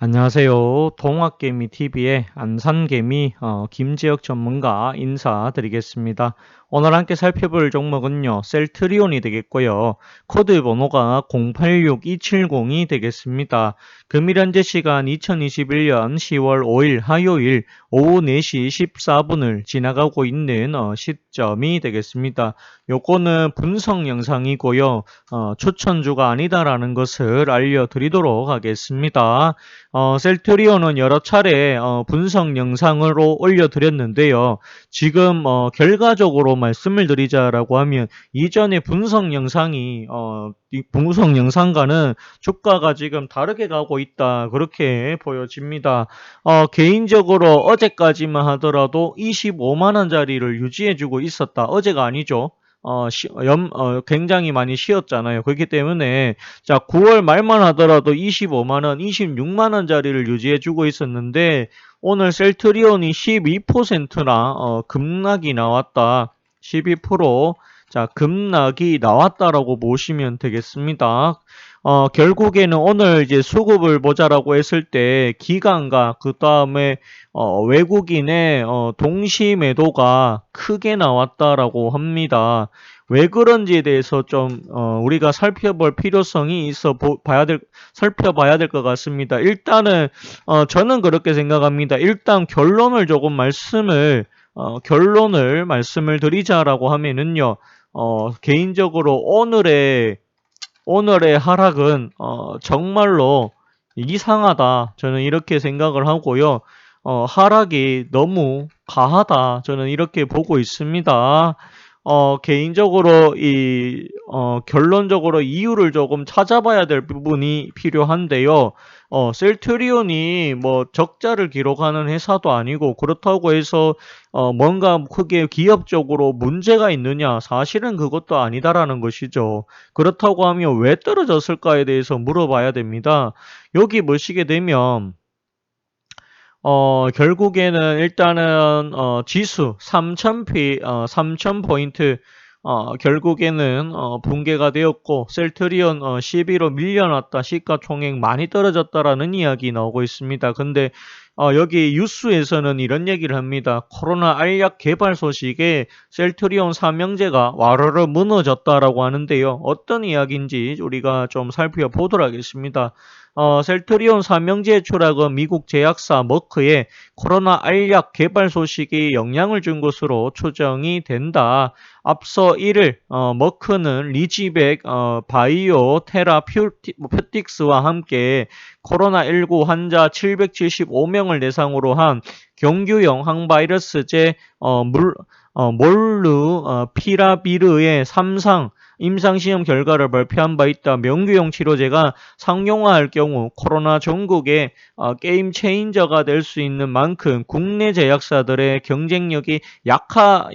안녕하세요. 동학개미TV의 안산개미 김지혁 전문가 인사드리겠습니다. 오늘 함께 살펴볼 종목은요. 셀트리온이 되겠고요. 코드 번호가 086270이 되겠습니다. 금일 현재 시간 2021년 10월 5일 화요일 오후 4시 14분을 지나가고 있는 시점이 되겠습니다. 요거는 분석 영상이고요. 추천주가 아니다라는 것을 알려드리도록 하겠습니다. 셀트리온은 여러 차례 분석 영상으로 올려드렸는데요. 지금 결과적으로 말씀을 드리자라고 하면 이전에 분석 영상이 이 분석 영상과는 주가가 지금 다르게 가고 있다 그렇게 보여집니다. 개인적으로 어제까지만 하더라도 25만 원짜리를 유지해주고 있었다. 어제가 아니죠. 굉장히 많이 쉬었잖아요. 그렇기 때문에 자 9월 말만 하더라도 25만원, 26만원짜리를 유지해주고 있었는데 오늘 셀트리온이 12%나 급락이 나왔다. 12% 자 급락이 나왔다라고 보시면 되겠습니다. 결국에는 오늘 이제 수급을 보자라고 했을 때 기관과 그 다음에 외국인의 동시 매도가 크게 나왔다라고 합니다. 왜 그런지에 대해서 좀 우리가 살펴볼 필요성이 있어 살펴봐야 될 것 같습니다. 일단은 저는 그렇게 생각합니다. 일단 결론을 조금 말씀을 드리자라고 하면은요. 개인적으로 오늘의 하락은 정말로 이상하다. 저는 이렇게 생각을 하고요. 하락이 너무 과하다. 저는 이렇게 보고 있습니다. 개인적으로 결론적으로 이유를 조금 찾아봐야 될 부분이 필요한데요. 셀트리온이 뭐 적자를 기록하는 회사도 아니고 그렇다고 해서 뭔가 크게 기업적으로 문제가 있느냐? 사실은 그것도 아니다라는 것이죠. 그렇다고 하면 왜 떨어졌을까에 대해서 물어봐야 됩니다. 여기 보시게 되면 결국에는 일단은 지수 3000포인트 결국에는 붕괴가 되었고 셀트리온 시비로 밀려났다. 시가총액 많이 떨어졌다라는 이야기 나오고 있습니다. 근데 여기 뉴스에서는 이런 얘기를 합니다. 코로나 알약 개발 소식에 셀트리온 삼형제가 와르르 무너졌다라고 하는데요. 어떤 이야기인지 우리가 좀 살펴보도록 하겠습니다. 셀트리온 삼형제의 추락은 미국 제약사 머크의 코로나 알약 개발 소식이 영향을 준 것으로 추정이 된다. 앞서 1일 머크는 리지백 바이오 테라퓨틱스와 함께 코로나19 환자 775명을 대상으로 한 경규형 항바이러스제 몰루피라비르의 3상 임상시험 결과를 발표한 바 있다. 명규형 치료제가 상용화할 경우 코로나 전국의 게임 체인저가 될 수 있는 만큼 국내 제약사들의 경쟁력이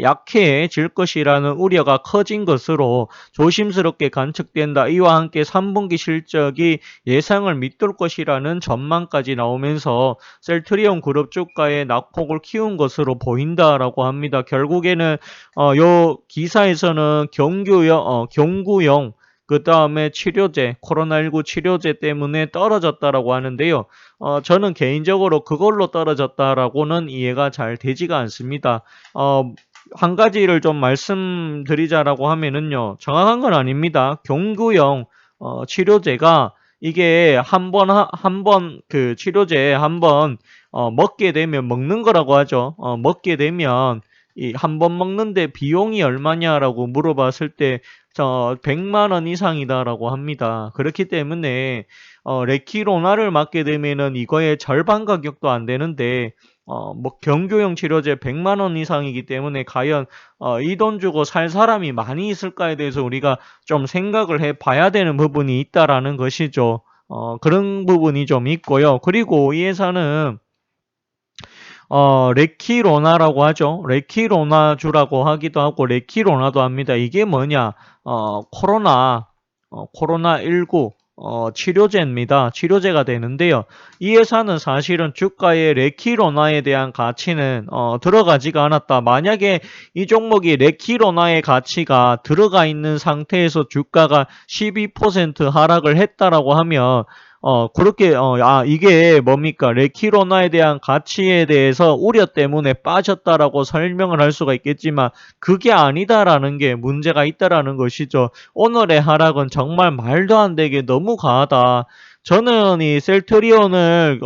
약해질 것이라는 우려가 커진 것으로 조심스럽게 관측된다. 이와 함께 3분기 실적이 예상을 밑돌 것이라는 전망까지 나오면서 셀트리온 그룹 주가의 낙폭을 키운 것으로 보인다라고 합니다. 결국에는 요 기사에서는 경구용 그 다음에 치료제, 코로나19 치료제 때문에 떨어졌다라고 하는데요. 저는 개인적으로 그걸로 떨어졌다라고는 이해가 잘 되지가 않습니다. 한 가지를 좀 말씀드리자라고 하면은요. 정확한 건 아닙니다. 경구용 치료제가 이게 한 번 그 치료제 한 번 먹게 되면 먹는 거라고 하죠. 먹게 되면 이 한 번 먹는데 비용이 얼마냐라고 물어봤을 때 100만 원 이상이다라고 합니다. 그렇기 때문에 레키로나를 맞게 되면은 이거의 절반 가격도 안 되는데 뭐 경교용 치료제 100만 원 이상이기 때문에 과연 이 돈 주고 살 사람이 많이 있을까에 대해서 우리가 좀 생각을 해 봐야 되는 부분이 있다라는 것이죠. 그런 부분이 좀 있고요. 그리고 이 회사는 레키로나라고 하죠. 레키로나주라고 하기도 하고 레키로나도 합니다. 이게 뭐냐? 코로나19 치료제입니다. 치료제가 되는데요. 이 회사는 사실은 주가에 레키로나에 대한 가치는 들어가지가 않았다. 만약에 이 종목이 레키로나의 가치가 들어가 있는 상태에서 주가가 12% 하락을 했다라고 하면 그렇게 이게 뭡니까? 레키로나에 대한 가치에 대해서 우려 때문에 빠졌다라고 설명을 할 수가 있겠지만 그게 아니다라는 게 문제가 있다라는 것이죠. 오늘의 하락은 정말 말도 안 되게 너무 과하다. 저는 이 셀트리온을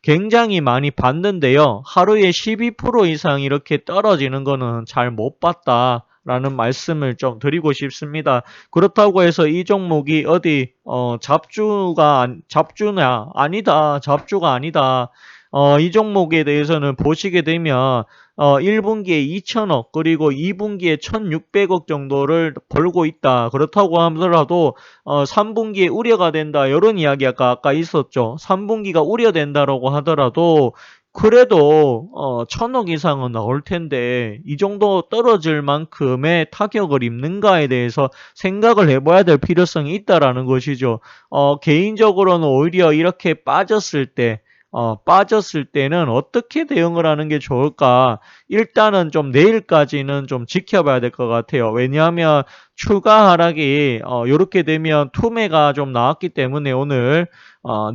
굉장히 많이 봤는데요. 하루에 12% 이상 이렇게 떨어지는 거는 잘 못 봤다. 라는 말씀을 좀 드리고 싶습니다. 그렇다고 해서 이 종목이 어디 잡주냐? 아니다. 잡주가 아니다. 이 종목에 대해서는 보시게 되면 1분기에 2천억 그리고 2분기에 1,600억 정도를 벌고 있다. 그렇다고 하더라도 3분기에 우려가 된다. 이런 이야기가 아까 있었죠. 3분기가 우려된다라고 하더라도 그래도 1,000억 이상은 나올 텐데 이 정도 떨어질 만큼의 타격을 입는가에 대해서 생각을 해봐야 될 필요성이 있다라는 것이죠. 개인적으로는 오히려 이렇게 빠졌을 때는 어떻게 대응을 하는 게 좋을까? 일단은 좀 내일까지는 좀 지켜봐야 될 것 같아요. 왜냐하면 추가 하락이 이렇게 되면 투매가 좀 나왔기 때문에 오늘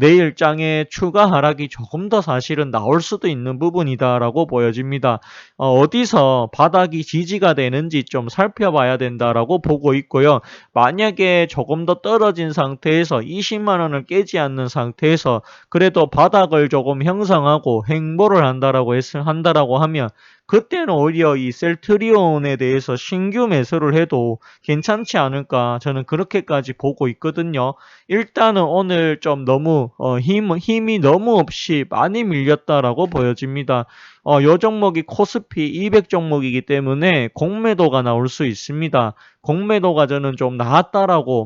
내일 장에 추가 하락이 조금 더 사실은 나올 수도 있는 부분이다라고 보여집니다. 어디서 바닥이 지지가 되는지 좀 살펴봐야 된다라고 보고 있고요. 만약에 조금 더 떨어진 상태에서 20만 원을 깨지 않는 상태에서 그래도 바닥을 조금 형성하고 횡보를 한다라고 하면 그때는 오히려 이 셀트리온에 대해서 신규 매수를 해도 괜찮지 않을까 저는 그렇게까지 보고 있거든요. 일단은 오늘 좀 너무 힘이 너무 없이 많이 밀렸다라고 보여집니다. 요 종목이 코스피 200 종목이기 때문에 공매도가 나올 수 있습니다. 공매도가 저는 좀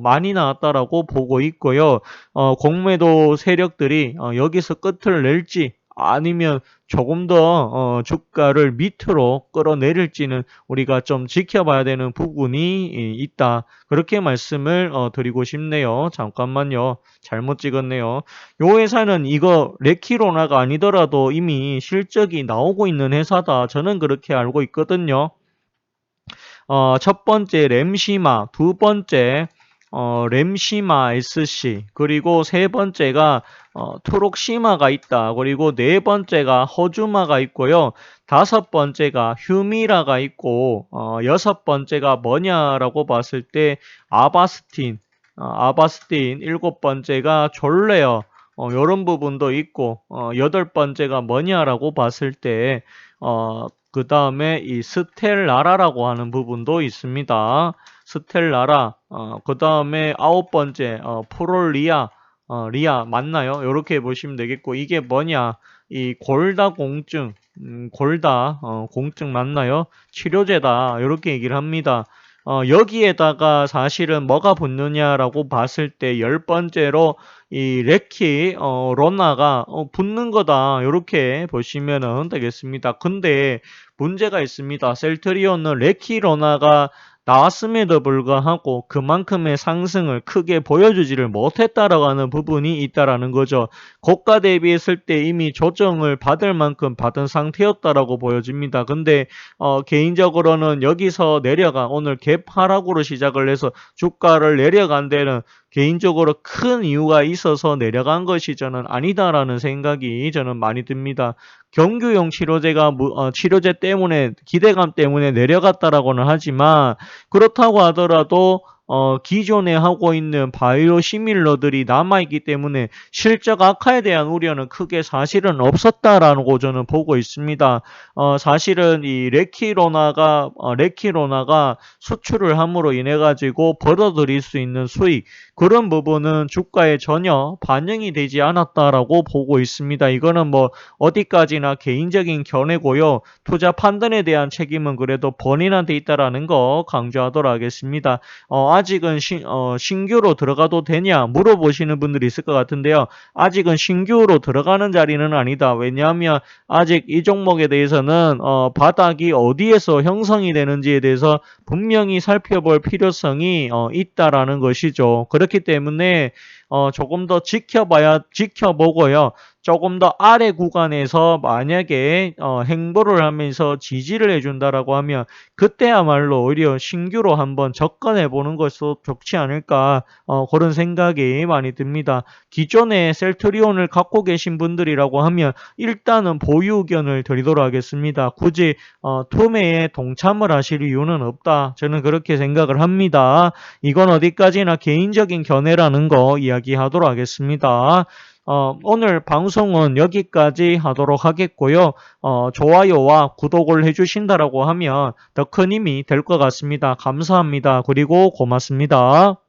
많이 나왔다라고 보고 있고요. 공매도 세력들이 여기서 끝을 낼지 아니면 조금 더 주가를 밑으로 끌어내릴지는 우리가 좀 지켜봐야 되는 부분이 있다. 그렇게 말씀을 드리고 싶네요. 잠깐만요. 잘못 찍었네요. 요 회사는 이거 레키로나가 아니더라도 이미 실적이 나오고 있는 회사다. 저는 그렇게 알고 있거든요. 첫 번째 램시마, 두 번째 램시마 SC, 그리고 세 번째가 트록시마가 있다. 그리고 네 번째가 허주마가 있고요. 다섯 번째가 휴미라가 있고 여섯 번째가 뭐냐라고 봤을 때 아바스틴, 일곱 번째가 졸레어 요런 부분도 있고 여덟 번째가 뭐냐라고 봤을 때 그 다음에 이 스텔라라라고 하는 부분도 있습니다. 스텔라라, 그 다음에 아홉 번째, 프롤리아, 리아 맞나요? 이렇게 보시면 되겠고, 이게 뭐냐? 이 골다 공증, 공증 맞나요? 치료제다. 이렇게 얘기를 합니다. 여기에다가 사실은 뭐가 붙느냐라고 봤을 때 열 번째로 이 레키 로나가 붙는 거다. 이렇게 보시면 되겠습니다. 근데 문제가 있습니다. 셀트리온은 레키 로나가 나왔음에도 불구하고 그만큼의 상승을 크게 보여주지를 못했다라고 하는 부분이 있다라는 거죠. 고가 대비했을 때 이미 조정을 받을 만큼 받은 상태였다라고 보여집니다. 근데 개인적으로는 여기서 오늘 갭 하락으로 시작을 해서 주가를 내려간 데는 개인적으로 큰 이유가 있어서 내려간 것이 저는 아니다라는 생각이 저는 많이 듭니다. 경규용 치료제 때문에 기대감 때문에 내려갔다라고는 하지만 그렇다고 하더라도 기존에 하고 있는 바이오 시밀러들이 남아있기 때문에 실적 악화에 대한 우려는 크게 사실은 없었다라고 저는 보고 있습니다. 사실은 이 레키로나가 수출을 함으로 인해 가지고 벌어들일 수 있는 수익 그런 부분은 주가에 전혀 반영이 되지 않았다라고 보고 있습니다. 이거는 뭐 어디까지나 개인적인 견해고요. 투자 판단에 대한 책임은 그래도 본인한테 있다라는 거 강조하도록 하겠습니다. 아직은 신규로 들어가도 되냐 물어보시는 분들이 있을 것 같은데요. 아직은 신규로 들어가는 자리는 아니다. 왜냐하면 아직 이 종목에 대해서는 바닥이 어디에서 형성이 되는지에 대해서 분명히 살펴볼 필요성이 있다라는 것이죠. 그렇기 때문에 조금 더 지켜보고요. 조금 더 아래 구간에서 만약에 행보를 하면서 지지를 해준다라고 하면 그때야말로 오히려 신규로 한번 접근해 보는 것도 좋지 않을까 그런 생각이 많이 듭니다. 기존에 셀트리온을 갖고 계신 분들이라고 하면 일단은 보유 의견을 드리도록 하겠습니다. 굳이 투매에 동참을 하실 이유는 없다. 저는 그렇게 생각을 합니다. 이건 어디까지나 개인적인 견해라는 거 이야기하도록 하겠습니다. 오늘 방송은 여기까지 하도록 하겠고요. 좋아요와 구독을 해주신다라고 하면 더 큰 힘이 될 것 같습니다. 감사합니다. 그리고 고맙습니다.